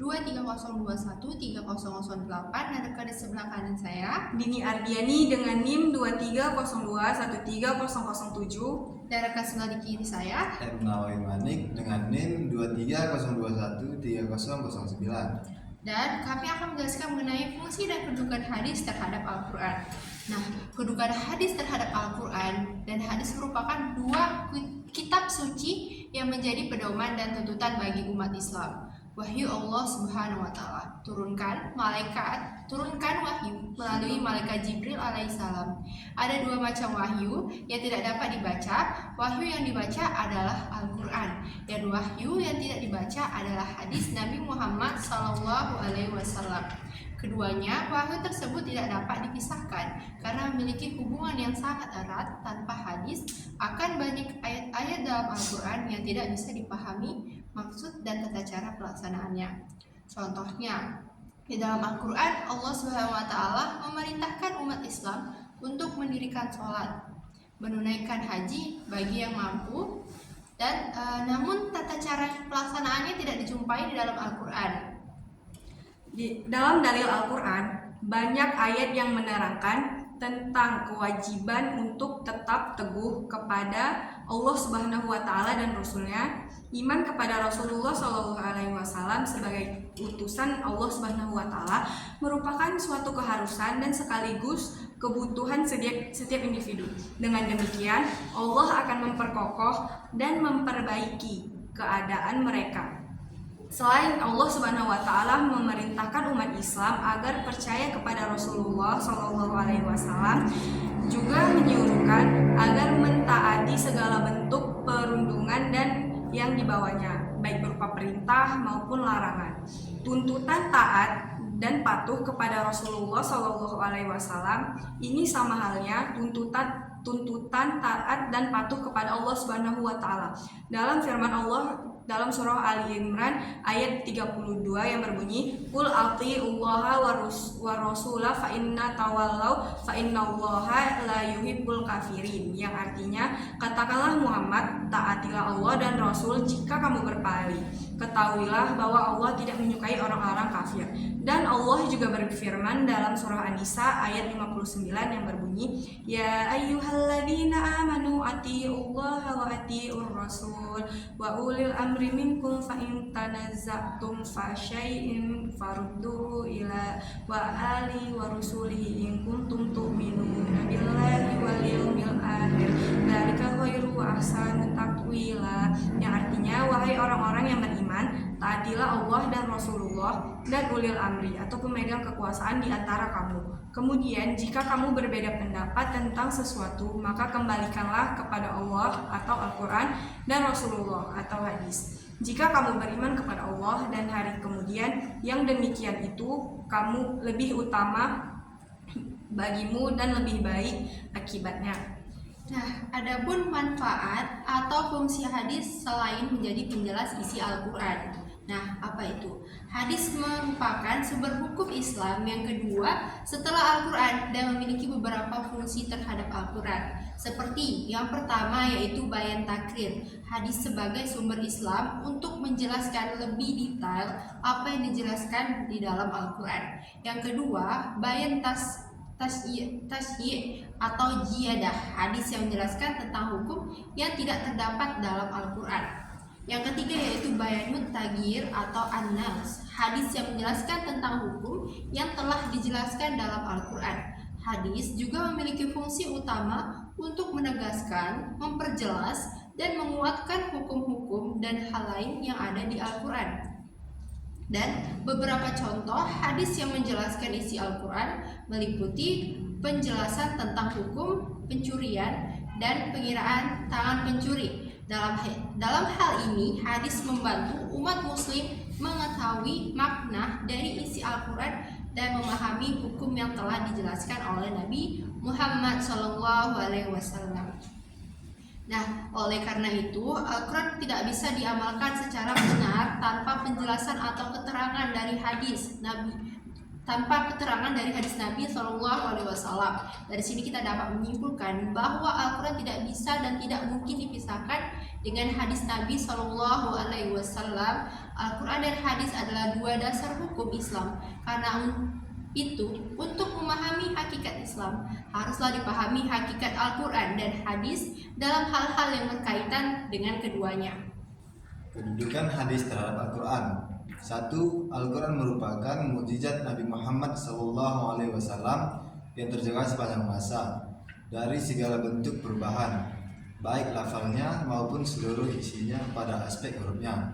3008 dan rekan di sebelah kanan saya Dini Ardiani dengan NIM 2302130007 dan rekan sebelah di kiri saya Ernawi Manik dengan NIM 2302130009. dan kami akan menjelaskan mengenai fungsi dan kedudukan hadis terhadap Al-Quran. Nah, kedudukan hadis terhadap Al-Quran dan hadis merupakan dua kitab suci yang menjadi pedoman dan tuntutan bagi umat Islam. Wahyu Allah Subhanahu wa Ta'ala, turunkan wahyu melalui malaikat Jibril alaihissalam. Ada dua macam wahyu yang tidak dapat dibaca. Wahyu yang dibaca adalah Al-Quran, dan wahyu yang tidak dibaca adalah hadis Nabi Muhammad SAW. Keduanya, wahyu tersebut tidak dapat dipisahkan karena memiliki hubungan yang sangat erat. Tanpa hadis, akan banyak ayat-ayat dalam Al-Quran yang tidak bisa dipahami maksud dan tata cara pelaksanaannya. Contohnya, di dalam Al-Quran, Allah SWT memerintahkan umat Islam untuk mendirikan sholat, menunaikan haji bagi yang mampu, dan namun tata cara pelaksanaannya tidak dijumpai di dalam Al-Quran. Di dalam dalil Al-Quran, banyak ayat yang menerangkan tentang kewajiban untuk tetap teguh kepada Allah Subhanahu wa Ta'ala dan Rasul-Nya, iman kepada Rasulullah SAW sebagai utusan Allah Subhanahu wa Ta'ala merupakan suatu keharusan dan sekaligus kebutuhan setiap individu. Dengan demikian, Allah akan memperkokoh dan memperbaiki keadaan mereka. Selain Allah Subhanahu wa Ta'ala memerintahkan umat Islam agar percaya kepada Rasulullah SAW, juga menyuruhkan agar mentaati segala bentuk perundungan dan yang dibawanya, baik berupa perintah maupun larangan. Tuntutan taat dan patuh kepada Rasulullah SAW ini sama halnya tuntutan taat dan patuh kepada Allah Subhanahu wa Ta'ala. Dalam firman Allah dalam surah Ali Imran ayat 32 yang berbunyi, "Qul atiullaha wa rasulah fa inna tawallau fa innallaha la yuhibbul kafirin." Yang artinya, katakanlah Muhammad, taatilah Allah dan Rasul jika kamu berpaling. Ketahuilah bahwa Allah tidak menyukai orang-orang kafir. Dan Allah juga berfirman dalam surah An-Nisa ayat 59 yang berbunyi, "Ya ayyuhalladzina amanu atiullaha wa atiur rasul wa ulil amri minkum fa in tanazza'tum fa syai'in farudduhu ila wa ali wa rusulihi in kuntum tu'minuna billahi wal yawmil akhir dzalika khairu wa ahsanu taqwila." Yang artinya, wahai orang-orang yang beriman, taatilah Allah dan Rasulullah dan ulil amri atau pemegang kekuasaan di antara kamu. Kemudian jika kamu berbeda pendapat tentang sesuatu, maka kembalikanlah kepada Allah atau Al-Quran dan Rasulullah atau hadis. Jika kamu beriman kepada Allah dan hari kemudian, yang demikian itu kamu lebih utama bagimu dan lebih baik akibatnya. Nah, adapun manfaat atau fungsi hadis selain menjadi penjelas isi Al-Quran. Nah, apa itu? Hadis merupakan sumber hukum Islam yang kedua setelah Al-Quran dan memiliki beberapa fungsi terhadap Al-Quran. Seperti yang pertama yaitu bayan takrir, hadis sebagai sumber Islam untuk menjelaskan lebih detail apa yang dijelaskan di dalam Al-Quran. Yang kedua, bayan tasyi' atau jiyadah, hadis yang menjelaskan tentang hukum yang tidak terdapat dalam Al-Quran. Yang ketiga yaitu bayanut tagir atau an-nas, hadis yang menjelaskan tentang hukum yang telah dijelaskan dalam Al-Quran. Hadis juga memiliki fungsi utama untuk menegaskan, memperjelas, dan menguatkan hukum-hukum dan hal lain yang ada di Al-Quran. Dan beberapa contoh hadis yang menjelaskan isi Al-Quran meliputi penjelasan tentang hukum pencurian dan pengiraan tangan pencuri. Dalam hal ini, hadis membantu umat muslim mengetahui makna dari isi Al-Quran dan memahami hukum yang telah dijelaskan oleh Nabi Muhammad SAW. Nah, oleh karena itu, Al-Quran tidak bisa diamalkan secara benar tanpa penjelasan atau keterangan dari hadis Nabi tanpa keterangan dari hadis Nabi SAW. Dari sini kita dapat menyimpulkan bahwa Al-Quran tidak bisa dan tidak mungkin dipisahkan dengan hadis Nabi SAW. Al-Quran dan hadis adalah dua dasar hukum Islam. Karena itu, untuk memahami hakikat Islam, haruslah dipahami hakikat Al-Quran dan hadis dalam hal-hal yang berkaitan dengan keduanya. Kedudukan hadis terhadap Al-Quran. 1. Al-Quran merupakan mukjizat Nabi Muhammad SAW yang terjaga sepanjang masa dari segala bentuk perubahan, baik lafalnya maupun seluruh isinya pada aspek hurufnya.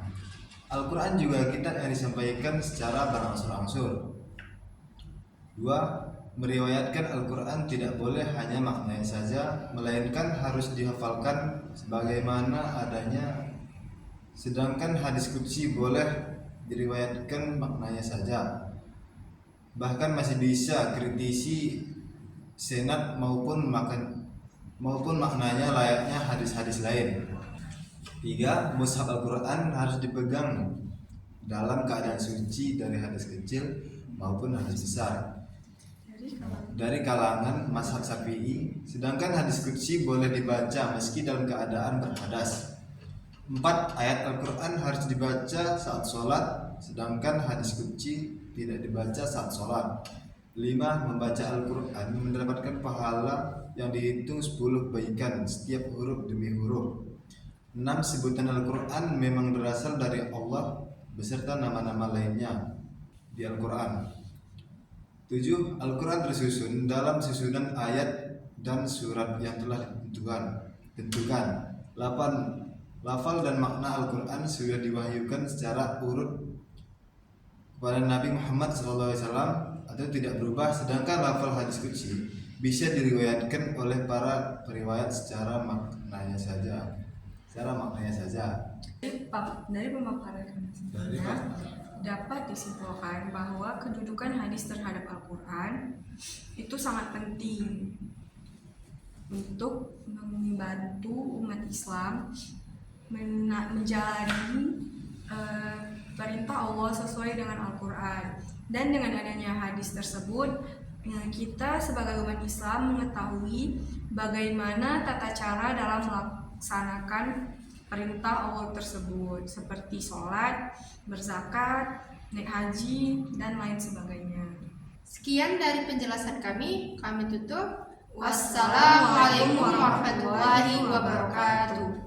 Al-Quran juga kitab yang disampaikan secara berangsur-angsur. 2. Meriwayatkan Al-Quran tidak boleh hanya maknanya saja, melainkan harus dihafalkan sebagaimana adanya. Sedangkan hadis qudsi boleh diriwayatkan maknanya saja. Bahkan masih bisa kritisi senad maupun maknanya layaknya hadis-hadis lain. 3. Mushaf Al-Quran harus dipegang dalam keadaan suci dari hadis kecil maupun hadis besar dari kalangan mazhab Syafi'i, sedangkan hadis qudsi boleh dibaca meski dalam keadaan berhadas. 4. Ayat Al-Quran harus dibaca saat sholat, sedangkan hadis qudsi tidak dibaca saat sholat. 5. Membaca Al-Quran mendapatkan pahala yang dihitung 10 kebaikan setiap huruf demi huruf. 6. Sebutan Al-Quran memang berasal dari Allah beserta nama-nama lainnya di Al-Quran. 7. Al-Quran tersusun dalam susunan ayat dan surat yang telah ditentukan. 8. Lafal dan makna Al-Quran sudah diwahyukan secara urut kepada Nabi Muhammad SAW atau tidak berubah, sedangkan lafal hadis qudsi bisa diriwayatkan oleh para periwayat secara maknanya saja. Dari pemaparan dapat disimpulkan bahwa kedudukan hadis terhadap Al-Quran itu sangat penting untuk membantu umat Islam menjalani perintah Allah sesuai dengan Al-Quran. Dan dengan adanya hadis tersebut, kita sebagai umat Islam mengetahui bagaimana tata cara dalam melaksanakan perintah Allah tersebut, seperti sholat, berzakat, naik haji, dan lain sebagainya. Sekian dari penjelasan kami tutup. Wassalamualaikum warahmatullahi wabarakatuh.